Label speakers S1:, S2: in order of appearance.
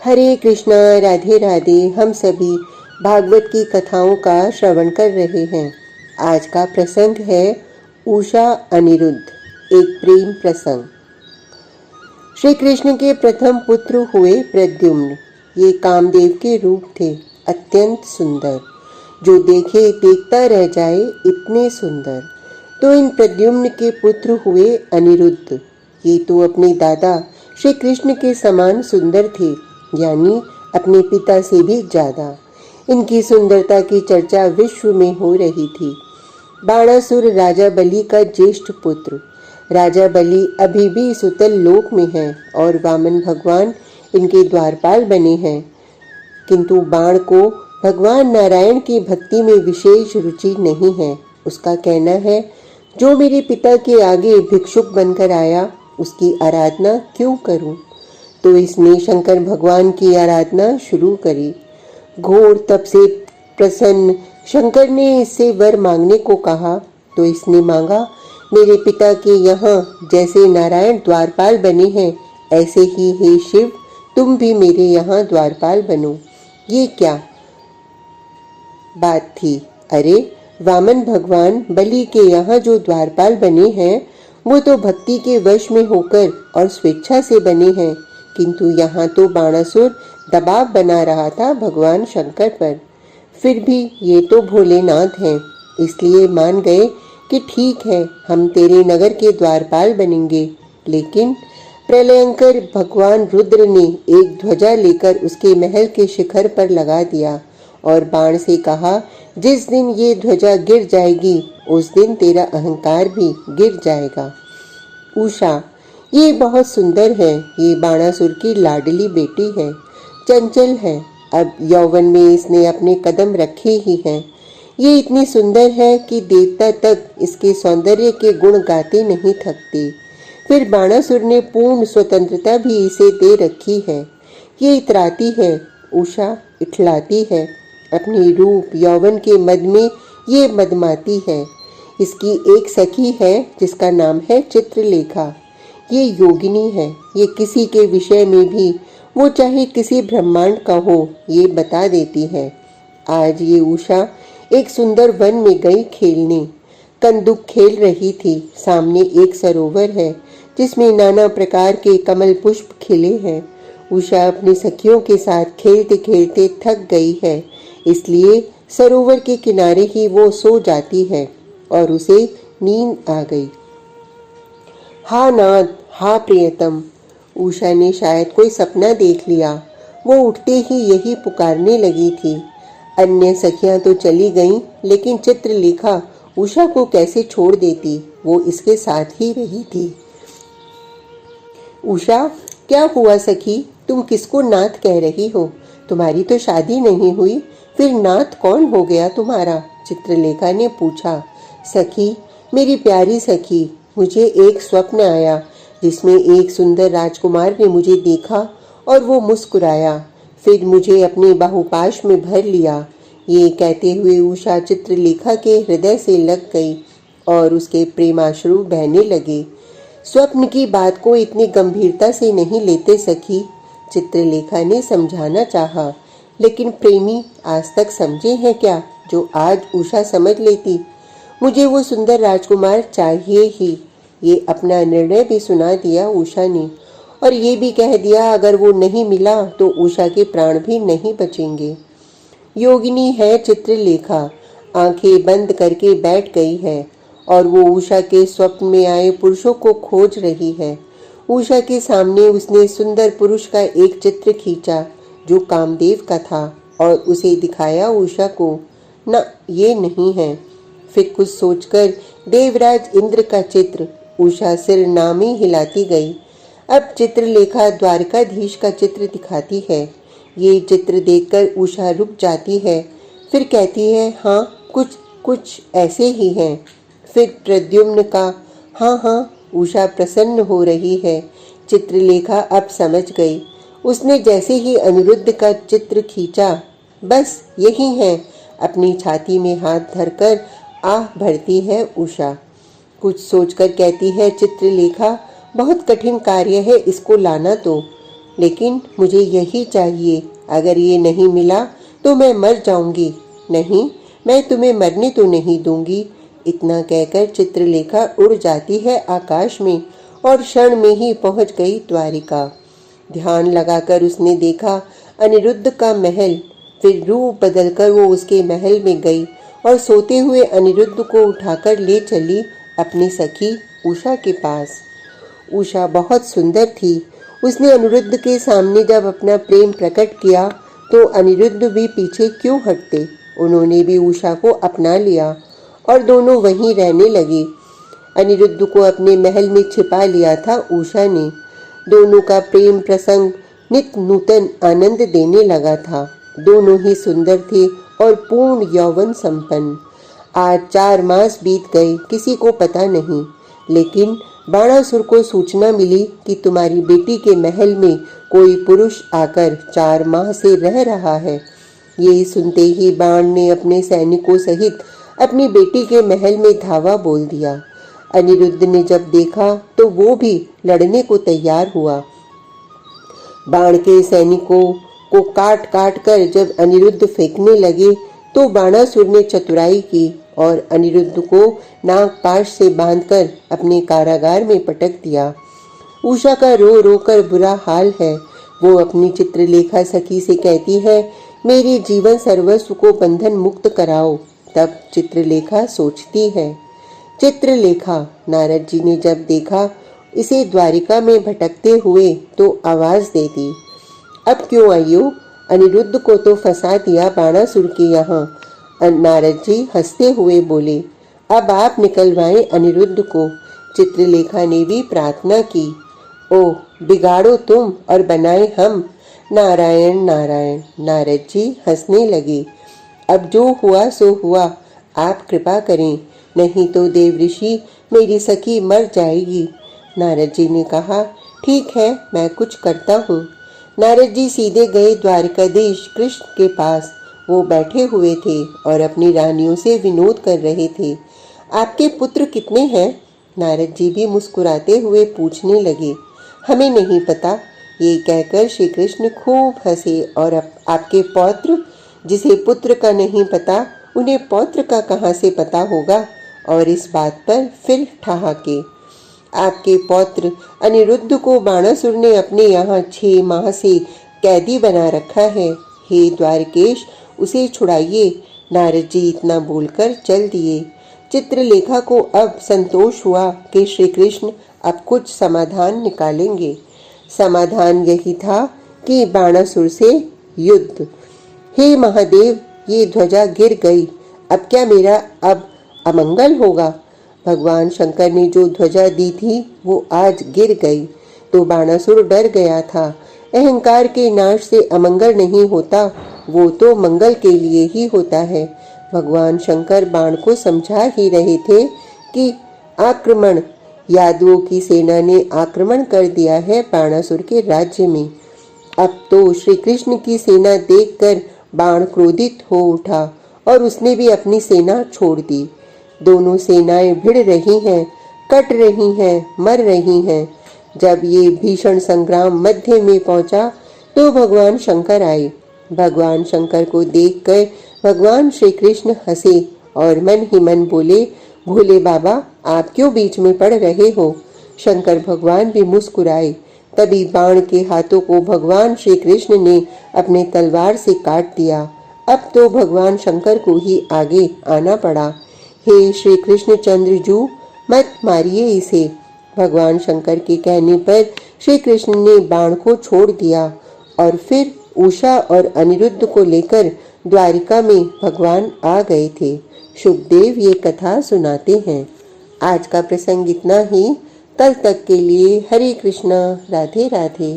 S1: हरे कृष्णा, राधे राधे। हम सभी भागवत की कथाओं का श्रवण कर रहे हैं। आज का प्रसंग है उषा अनिरुद्ध, एक प्रेम प्रसंग। श्री कृष्ण के प्रथम पुत्र हुए प्रद्युम्न। ये कामदेव के रूप थे, अत्यंत सुंदर, जो देखे देखता रह जाए इतने सुंदर। तो इन प्रद्युम्न के पुत्र हुए अनिरुद्ध। ये तो अपने दादा श्री कृष्ण के समान सुंदर थे, यानी अपने पिता से भी ज्यादा। इनकी सुंदरता की चर्चा विश्व में हो रही थी। बाणासुर राजा बलि का ज्येष्ठ पुत्र। राजा बलि अभी भी सुतल लोक में है और वामन भगवान इनके द्वारपाल बने हैं। किंतु बाण को भगवान नारायण की भक्ति में विशेष रुचि नहीं है। उसका कहना है, जो मेरे पिता के आगे भिक्षुक बनकर आया, उसकी आराधना क्यों करूं? तो इसने शंकर भगवान की आराधना शुरू करी। घोर तप से प्रसन्न शंकर ने इससे वर मांगने को कहा, तो इसने मांगा, मेरे पिता के यहाँ जैसे नारायण द्वारपाल बने हैं, ऐसे ही हे शिव, तुम भी मेरे यहाँ द्वारपाल बनो। ये क्या बात थी? अरे, वामन भगवान बलि के यहाँ जो द्वारपाल बने हैं, वो तो भक्ति के वश में होकर और स्वेच्छा से बने हैं, किंतु यहाँ तो बाणासुर दबाव बना रहा था भगवान शंकर पर। फिर भी ये तो भोलेनाथ हैं, इसलिए मान गए कि ठीक है, हम तेरे नगर के द्वारपाल बनेंगे। लेकिन प्रलयंकर भगवान रुद्र ने एक ध्वजा लेकर उसके महल के शिखर पर लगा दिया और बाण से कहा, जिस दिन ये ध्वजा गिर जाएगी, उस दिन तेरा अहंकार भी गिर जाएगा। उषा, ये बहुत सुंदर है। ये बाणासुर की लाडली बेटी है, चंचल है। अब यौवन में इसने अपने कदम रखे ही हैं। ये इतनी सुंदर है कि देवता तक इसके सौंदर्य के गुण गाते नहीं थकते। फिर बाणासुर ने पूर्ण स्वतंत्रता भी इसे दे रखी है। ये इतराती है, उषा इठलाती है। अपनी रूप यौवन के मद में ये मदमाती है। इसकी एक सखी है जिसका नाम है चित्रलेखा। ये योगिनी है। ये किसी के विषय में भी, वो चाहे किसी ब्रह्मांड का हो, ये बता देती है। आज ये उषा एक सुंदर वन में गई खेलने। कंदुक खेल रही थी। सामने एक सरोवर है जिसमें नाना प्रकार के कमल पुष्प खिले हैं। उषा अपनी सखियों के साथ खेलते खेलते थक गई है, इसलिए सरोवर के किनारे ही वो सो जाती है और उसे नींद आ गई। हा नाथ, हा प्रियतम। उषा ने शायद कोई सपना देख लिया। वो उठते ही यही पुकारने लगी थी। अन्य सखियां तो चली गईं, लेकिन चित्रलेखा उषा को कैसे छोड़ देती? वो इसके साथ ही रही थी। उषा, क्या हुआ सखी? तुम किसको नाथ कह रही हो? तुम्हारी तो शादी नहीं हुई, फिर नाथ कौन हो गया तुम्हारा? चित्रलेखा ने पूछा। सखी, मेरी प्यारी सखी, मुझे एक स्वप्न आया जिसमें एक सुंदर राजकुमार ने मुझे देखा और वो मुस्कुराया, फिर मुझे अपने बाहुपाश में भर लिया। ये कहते हुए उषा चित्रलेखा के हृदय से लग गई और उसके प्रेमाश्रु बहने लगे। स्वप्न की बात को इतनी गंभीरता से नहीं लेते सखी, चित्रलेखा ने समझाना चाहा, लेकिन प्रेमी आज तक समझे हैं क्या जो आज उषा समझ लेती? मुझे वो सुंदर राजकुमार चाहिए ही। ये अपना निर्णय भी सुना दिया उषा ने, और ये भी कह दिया अगर वो नहीं मिला तो उषा के प्राण भी नहीं बचेंगे। योगिनी है चित्रलेखा, आंखें बंद करके बैठ गई है और वो उषा के स्वप्न में आए पुरुषों को खोज रही है। उषा के सामने उसने सुंदर पुरुष का एक चित्र खींचा जो कामदेव का था और उसे दिखाया उषा को। ना, ये नहीं है। फिर कुछ सोचकर देवराज इंद्र का चित्र। उषा सिर नामी हिलाती गई। अब चित्रलेखा द्वारकाधीश का चित्र दिखाती है। ये चित्र देखकर उषा रुक जाती है, फिर कहती है, हाँ, कुछ कुछ ऐसे ही हैं। फिर प्रद्युम्न का, हाँ हाँ। उषा प्रसन्न हो रही है। चित्रलेखा अब समझ गई। उसने जैसे ही अनिरुद्ध का चित्र खींचा, बस यही है। अपनी छाती में हाथ धरकर आह भरती है उषा। कुछ सोचकर कहती है चित्रलेखा, बहुत कठिन कार्य है इसको लाना। तो लेकिन मुझे यही चाहिए, अगर ये नहीं मिला तो मैं मर जाऊंगी। नहीं, मैं तुम्हें मरने तो नहीं दूंगी। इतना कहकर चित्रलेखा उड़ जाती है आकाश में और क्षण में ही पहुंच गई द्वारिका। ध्यान लगाकर उसने देखा अनिरुद्ध का महल। फिर रूप बदलकर वो उसके महल में गई और सोते हुए अनिरुद्ध को उठाकर ले चली अपनी सखी उषा के पास। उषा बहुत सुंदर थी। उसने अनिरुद्ध के सामने जब अपना प्रेम प्रकट किया तो अनिरुद्ध भी पीछे क्यों हटते। उन्होंने भी उषा को अपना लिया और दोनों वहीं रहने लगे। अनिरुद्ध को अपने महल में छिपा लिया था उषा ने। दोनों का प्रेम प्रसंग नित नूतन आनंद देने लगा था। दोनों ही सुंदर थे और पूर्ण यौवन संपन्न। आज 4 मास बीत गए, किसी को पता नहीं, लेकिन बाणासुर को सूचना मिली कि तुम्हारी बेटी के महल में कोई पुरुष आकर 4 माह से रह रहा है। ये सुनते ही बाण ने अपने सैनिकों सहित अपनी बेटी के महल में धावा बोल दिया। अनिरुद्ध ने जब देखा तो वो भी लड़ने को तैयार हुआ। बाण के सैनिकों को काट काट कर जब अनिरुद्ध फेंकने लगे तो बाणासुर ने चतुराई की और अनिरुद्ध को नागपाश से बांधकर अपने कारागार में पटक दिया। उषा का रो रो कर बुरा हाल है। वो अपनी चित्रलेखा सखी से कहती है, मेरे जीवन सर्वस्व को बंधन मुक्त कराओ। तब चित्रलेखा सोचती है। चित्रलेखा, नारद जी ने जब देखा इसे द्वारिका में भटकते हुए तो आवाज दे दी, अब क्यों आई हो? अनिरुद्ध को तो फंसा दिया बाणासुर के यहाँ। नारद जी हंसते हुए बोले, अब आप निकलवाएं अनिरुद्ध को। चित्रलेखा ने भी प्रार्थना की, ओह, बिगाड़ो तुम और बनाए हम। नारायण नारायण। नारद जी हंसने लगे, अब जो हुआ सो हुआ, आप कृपा करें, नहीं तो देव ऋषि मेरी सखी मर जाएगी। नारद जी ने कहा, ठीक है, मैं कुछ करता हूँ। नारद जी सीधे गए द्वारकाधीश कृष्ण के पास। वो बैठे हुए थे और अपनी रानियों से विनोद कर रहे थे। आपके पुत्र कितने हैं? नारद जी भी मुस्कुराते हुए पूछने लगे। हमें नहीं पता। ये कहकर श्री कृष्ण खूब हंसे और आपके पौत्र, जिसे पुत्र का नहीं पता उन्हें पौत्र का कहाँ से पता होगा? और इस बात पर फिर ठहाके। आपके पौत्र अनिरुद्ध को बाणासुर ने अपने यहाँ 6 माह से कैदी बना रखा है। हे द्वारकेश, उसे छुड़ाइए। नारद जी इतना बोलकर चल दिए। चित्रलेखा को अब संतोष हुआ कि श्री कृष्ण अब कुछ समाधान निकालेंगे। समाधान यही था कि बाणासुर से युद्ध। हे महादेव, ये ध्वजा गिर गई, अब क्या मेरा अब अमंगल होगा? भगवान शंकर ने जो ध्वजा दी थी वो आज गिर गई तो बाणासुर डर गया था। अहंकार के नाश से अमंगल नहीं होता, वो तो मंगल के लिए ही होता है। भगवान शंकर बाण को समझा ही रहे थे कि आक्रमण, यादवों की सेना ने आक्रमण कर दिया है बाणासुर के राज्य में। अब तो श्री कृष्ण की सेना देखकर बाण क्रोधित हो उठा और उसने भी अपनी सेना छोड़ दी। दोनों सेनाएं भिड़ रही हैं, कट रही हैं, मर रही हैं। जब ये भीषण संग्राम मध्य में पहुंचा तो भगवान शंकर आए। भगवान शंकर को देखकर भगवान श्री कृष्ण हंसे और मन ही मन बोले, भोले बाबा, आप क्यों बीच में पड़ रहे हो? शंकर भगवान भी मुस्कुराए। तभी बाण के हाथों को भगवान श्री कृष्ण ने अपने तलवार से काट दिया। अब तो भगवान शंकर को ही आगे आना पड़ा। हे श्री कृष्ण चंद्रजू, मत मारिए इसे। भगवान शंकर के कहने पर श्री कृष्ण ने बाण को छोड़ दिया और फिर उषा और अनिरुद्ध को लेकर द्वारिका में भगवान आ गए थे। शुकदेव ये कथा सुनाते हैं। आज का प्रसंग इतना ही। कल तक के लिए हरे कृष्णा, राधे राधे।